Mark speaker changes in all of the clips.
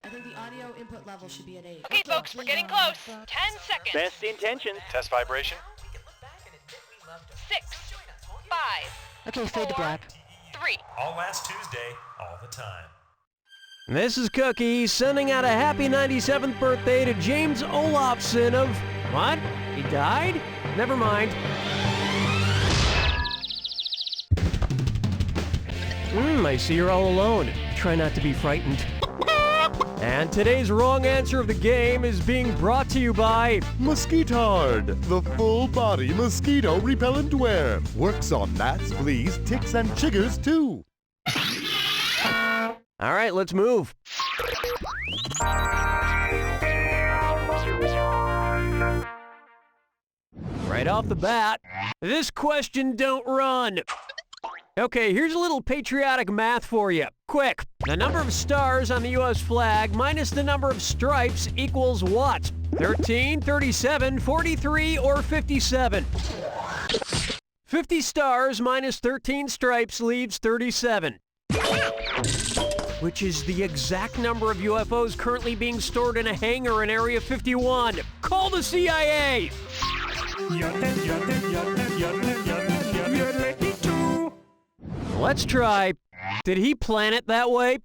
Speaker 1: I think the audio input level should be at 8.
Speaker 2: Okay, folks, we're getting close. 10 seconds.
Speaker 3: Best intentions.
Speaker 4: Test vibration.
Speaker 2: 6, 5,
Speaker 5: Okay, fade to
Speaker 2: 4,
Speaker 5: black.
Speaker 2: 3.
Speaker 4: All last Tuesday, all the time.
Speaker 3: This is Cookie sending out a happy 97th birthday to James Olafson of... What? He died? Never mind. I see you're all alone. Try not to be frightened. And today's wrong answer of the game is being brought to you by...
Speaker 6: Mosquitard, the full-body mosquito repellent wear. Works on gnats, fleas, ticks, and chiggers, too.
Speaker 3: All right, let's move. Right off the bat, this question don't run. Okay, here's a little patriotic math for you. Quick, the number of stars on the U.S. flag minus the number of stripes equals what? 13, 37, 43, or 57? 50 stars minus 13 stripes leaves 37. Which is the exact number of UFOs currently being stored in a hangar in Area 51. Call the CIA! Let's try. Did he plan it that way?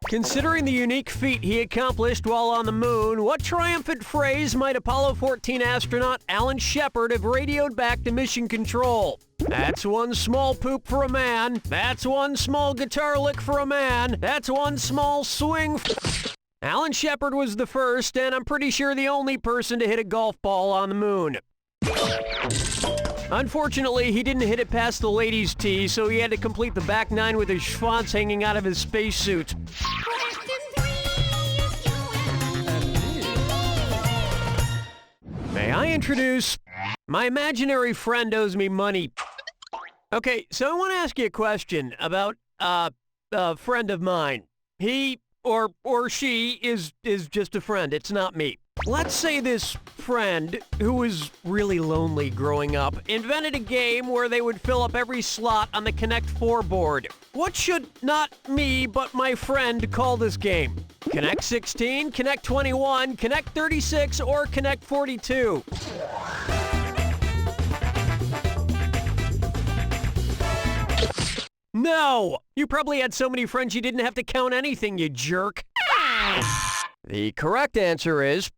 Speaker 3: Considering the unique feat he accomplished while on the moon, what triumphant phrase might Apollo 14 astronaut Alan Shepard have radioed back to mission control? That's one small poop for a man. That's one small guitar lick for a man. That's one small swing. Alan Shepard was the first, and I'm pretty sure the only person to hit a golf ball on the moon. Unfortunately, he didn't hit it past the ladies' tee, so he had to complete the back nine with his schwanz hanging out of his spacesuit. May I introduce... My imaginary friend owes me money. Okay, so I want to ask you a question about, a friend of mine. He, or she, is just a friend. It's not me. Let's say this friend, who was really lonely growing up, invented a game where they would fill up every slot on the Connect 4 board. What should not me, but my friend call this game? Connect 16, Connect 21, Connect 36, or Connect 42? No! You probably had so many friends you didn't have to count anything, you jerk. The correct answer is...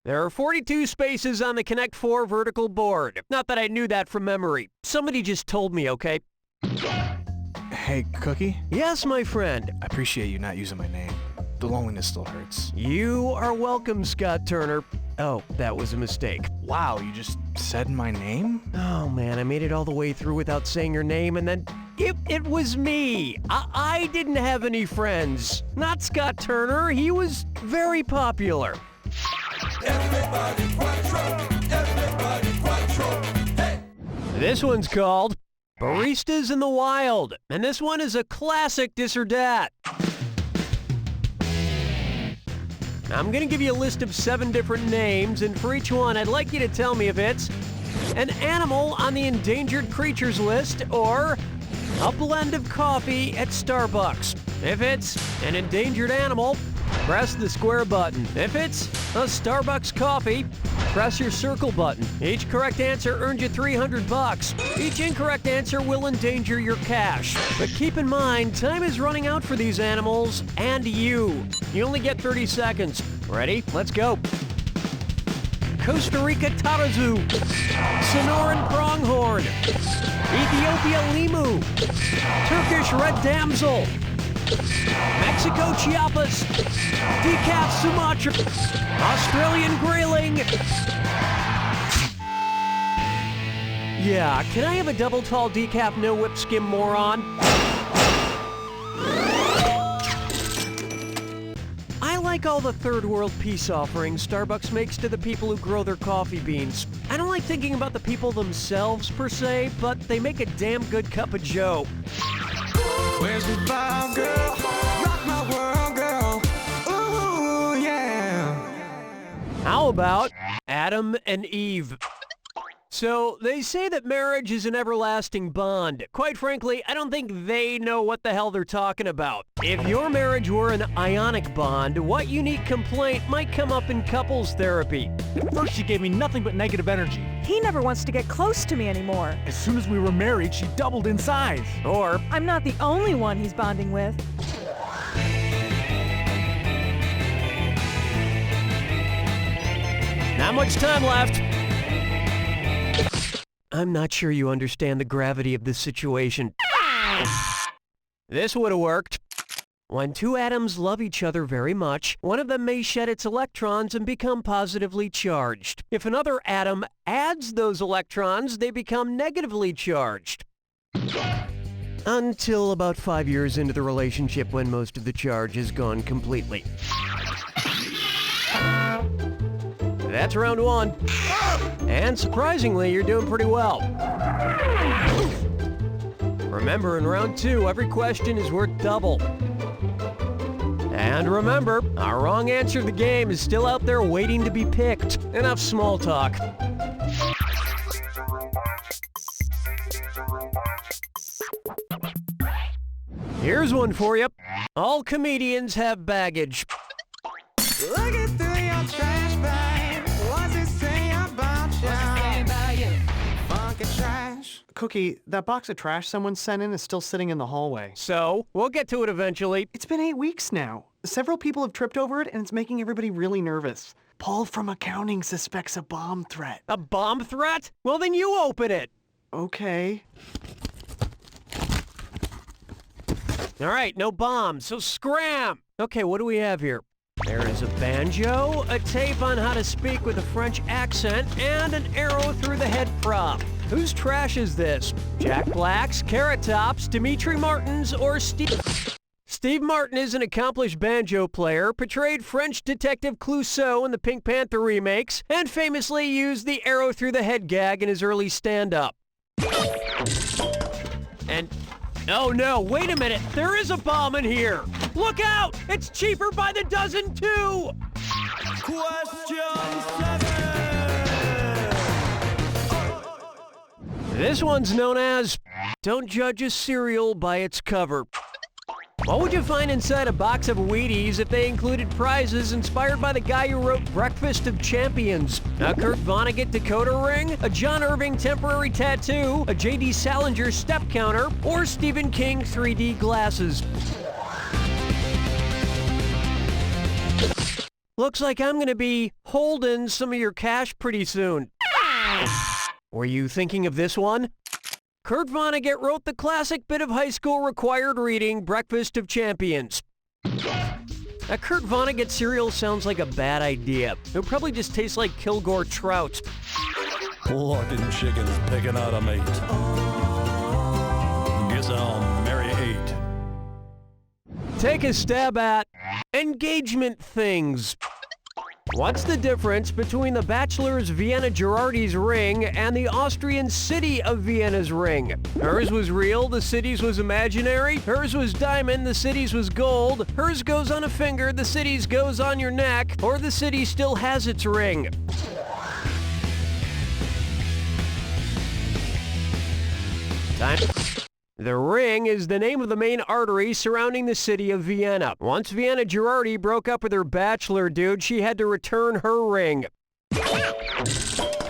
Speaker 3: There are 42 spaces on the Connect 4 vertical board. Not that I knew that from memory. Somebody just told me, okay?
Speaker 7: Hey, Cookie?
Speaker 3: Yes, my friend.
Speaker 7: I appreciate you not using my name. The loneliness still hurts.
Speaker 3: You are welcome, Scott Turner. Oh, that was a mistake.
Speaker 7: Wow, you just said my name?
Speaker 3: Oh man, I made it all the way through without saying your name, and then it was me. I didn't have any friends. Not Scott Turner. He was very popular.
Speaker 8: Everybody quattro, hey!
Speaker 3: This one's called Baristas in the Wild, and this one is a classic this or dat. I'm gonna give you a list of 7 different names, and for each one, I'd like you to tell me if it's an animal on the endangered creatures list or a blend of coffee at Starbucks. If it's an endangered animal, press the square button. If it's a Starbucks coffee, press your circle button. Each correct answer earns you $300. Each incorrect answer will endanger your cash. But keep in mind, time is running out for these animals and you. You only get 30 seconds. Ready? Let's go. Costa Rica Tarazu, Sonoran Pronghorn, Ethiopia Limu, Turkish Red Damsel, Mexico Chiapas, Decaf Sumatra, Australian Grayling. Yeah, can I have a double tall decaf no whip skim moron? I like all the third world peace offerings Starbucks makes to the people who grow their coffee beans. I don't like thinking about the people themselves per se, but they make a damn good cup of joe.
Speaker 8: Where's the vibe, girl? Rock my world, girl. Ooh, yeah.
Speaker 3: How about Adam and Eve? So, they say that marriage is an everlasting bond. Quite frankly, I don't think they know what the hell they're talking about. If your marriage were an ionic bond, what unique complaint might come up in couples therapy?
Speaker 5: At first, she gave me nothing but negative energy.
Speaker 9: He never wants to get close to me anymore.
Speaker 5: As soon as we were married, she doubled in size.
Speaker 3: Or,
Speaker 9: I'm not the only one he's bonding with.
Speaker 3: not much time left. I'm not sure you understand the gravity of this situation. This would have worked. When two atoms love each other very much, one of them may shed its electrons and become positively charged. If another atom adds those electrons, they become negatively charged. Until about 5 years into the relationship when most of the charge is gone completely. That's round one. And surprisingly, you're doing pretty well. Remember, in round two, every question is worth double. And remember, a wrong answer to the game is still out there waiting to be picked. Enough small talk. Here's one for you. All comedians have baggage.
Speaker 8: Looking through your trash bag, what's it say about you? Funky trash.
Speaker 10: Cookie, that box of trash someone sent in is still sitting in the hallway.
Speaker 3: So, we'll get to it eventually.
Speaker 10: It's been 8 weeks now. Several people have tripped over it, and it's making everybody really nervous. Paul from accounting suspects a bomb threat.
Speaker 3: A bomb threat? Well, then you open it.
Speaker 10: Okay.
Speaker 3: All right, no bombs, so scram! Okay, what do we have here? There is a banjo, a tape on how to speak with a French accent, and an arrow through the head prop. Whose trash is this? Jack Black's, Carrot Top's, Dimitri Martin's, or Steve? Steve Martin is an accomplished banjo player, portrayed French detective Clouseau in the Pink Panther remakes, and famously used the arrow through the head gag in his early stand-up. And oh no, wait a minute, there is a bomb in here! Look out! It's cheaper by the dozen too!
Speaker 8: Question 7.
Speaker 3: This one's known as, don't judge a cereal by its cover. What would you find inside a box of Wheaties if they included prizes inspired by the guy who wrote Breakfast of Champions? A Kurt Vonnegut Dakota ring, a John Irving temporary tattoo, a J.D. Salinger step counter, or Stephen King 3D glasses? Looks like I'm gonna be holding some of your cash pretty soon. Were you thinking of this one? Kurt Vonnegut wrote the classic bit of high school required reading, Breakfast of Champions. A Kurt Vonnegut cereal sounds like a bad idea. It would probably just taste like Kilgore Trout.
Speaker 11: Clucking chickens picking out a mate. Guess I'll marry 8.
Speaker 3: Take a stab at engagement things. What's the difference between the Bachelor's Vienna Girardi's ring and the Austrian city of Vienna's ring? Hers was real, the city's was imaginary. Hers was diamond, the city's was gold. Hers goes on a finger, the city's goes on your neck. Or the city still has its ring. Time. The ring is the name of the main artery surrounding the city of Vienna. Once Vienna Girardi broke up with her bachelor dude, she had to return her ring.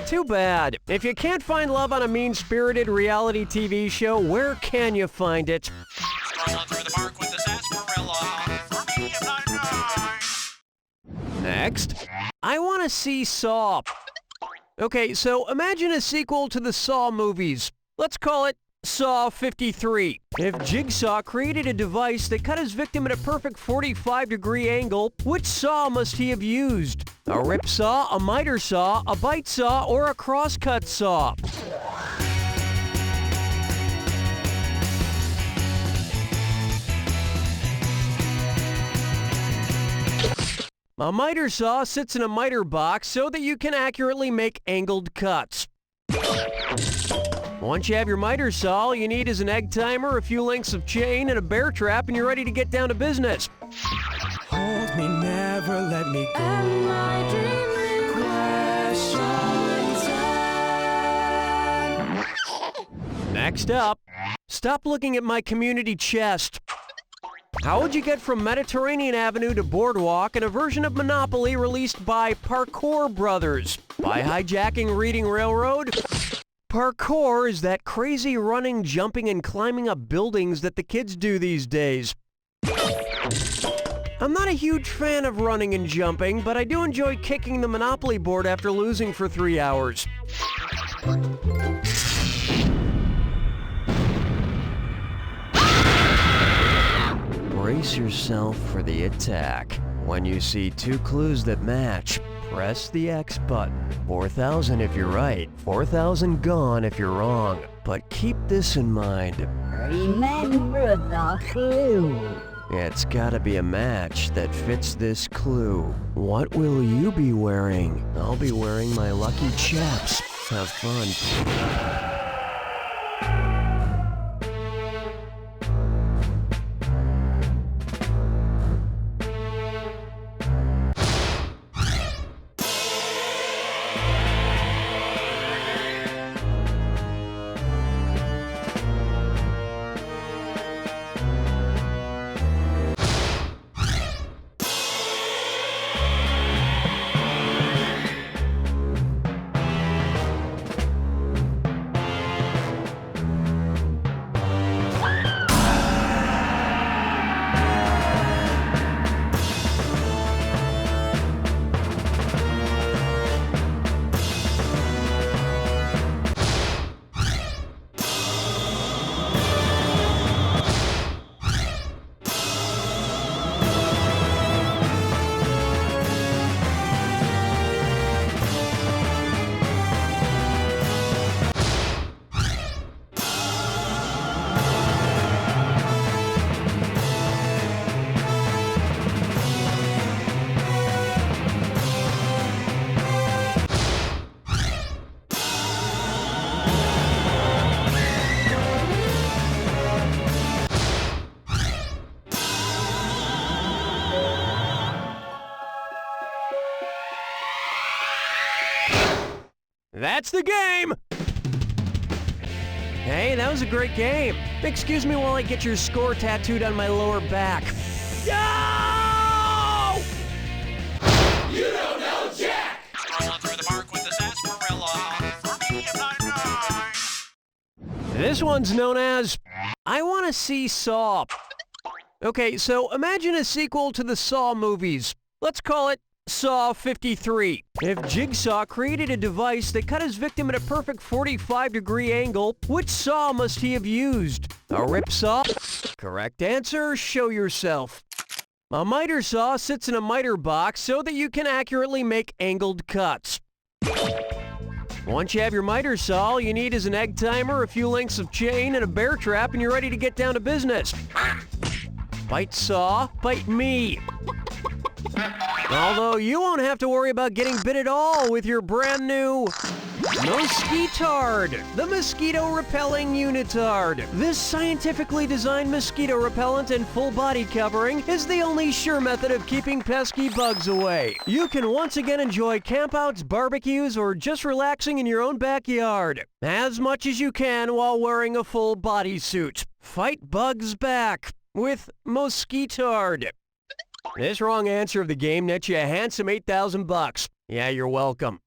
Speaker 3: Too bad. If you can't find love on a mean-spirited reality TV show, where can you find it?
Speaker 8: Strolling through the park with the sarsaparilla. For me, I'm not
Speaker 3: Next, I want to see Saw. Okay, so imagine a sequel to the Saw movies. Let's call it Saw 53. If Jigsaw created a device that cut his victim at a perfect 45-degree angle, which saw must he have used? A rip saw, a miter saw, a bite saw, or a crosscut saw? A miter saw sits in a miter box so that you can accurately make angled cuts. Once you have your miter saw, all you need is an egg timer, a few lengths of chain, and a bear trap, and you're ready to get down to business.
Speaker 8: Hold me, never let me go. Am I dreaming? Question 10.
Speaker 3: Next up, stop looking at my community chest. How would you get from Mediterranean Avenue to Boardwalk in a version of Monopoly released by Parkour Brothers? By hijacking Reading Railroad? Parkour is that crazy running, jumping, and climbing up buildings that the kids do these days. I'm not a huge fan of running and jumping, but I do enjoy kicking the Monopoly board after losing for 3 hours. Brace yourself for the attack. When you see 2 clues that match, press the X button. 4,000 if you're right, 4,000 gone if you're wrong. But keep this in mind.
Speaker 12: Remember the clue.
Speaker 3: It's gotta be a match that fits this clue. What will you be wearing? I'll be wearing my lucky chaps. Have fun. That's the game! Hey, that was a great game. Excuse me while I get your score tattooed on my lower back. No!
Speaker 8: You don't know Jack! Scrolling through the park with the sarsaparilla. For me,
Speaker 3: This one's known as I Want to See Saw. Okay, so imagine a sequel to the Saw movies. Let's call it Saw 53. If Jigsaw created a device that cut his victim at a perfect 45-degree angle, which saw must he have used? A rip saw? Correct answer, show yourself. A miter saw sits in a miter box so that you can accurately make angled cuts. Once you have your miter saw, all you need is an egg timer, a few lengths of chain, and a bear trap, and you're ready to get down to business. Bite saw, bite me. Although you won't have to worry about getting bit at all with your brand new Mosquitard, the mosquito-repelling unitard. This scientifically designed mosquito repellent and full body covering is the only sure method of keeping pesky bugs away. You can once again enjoy campouts, barbecues, or just relaxing in your own backyard, as much as you can while wearing a full bodysuit. Fight bugs back with Mosquitard. This wrong answer of the game nets you a handsome $8,000. Yeah, you're welcome.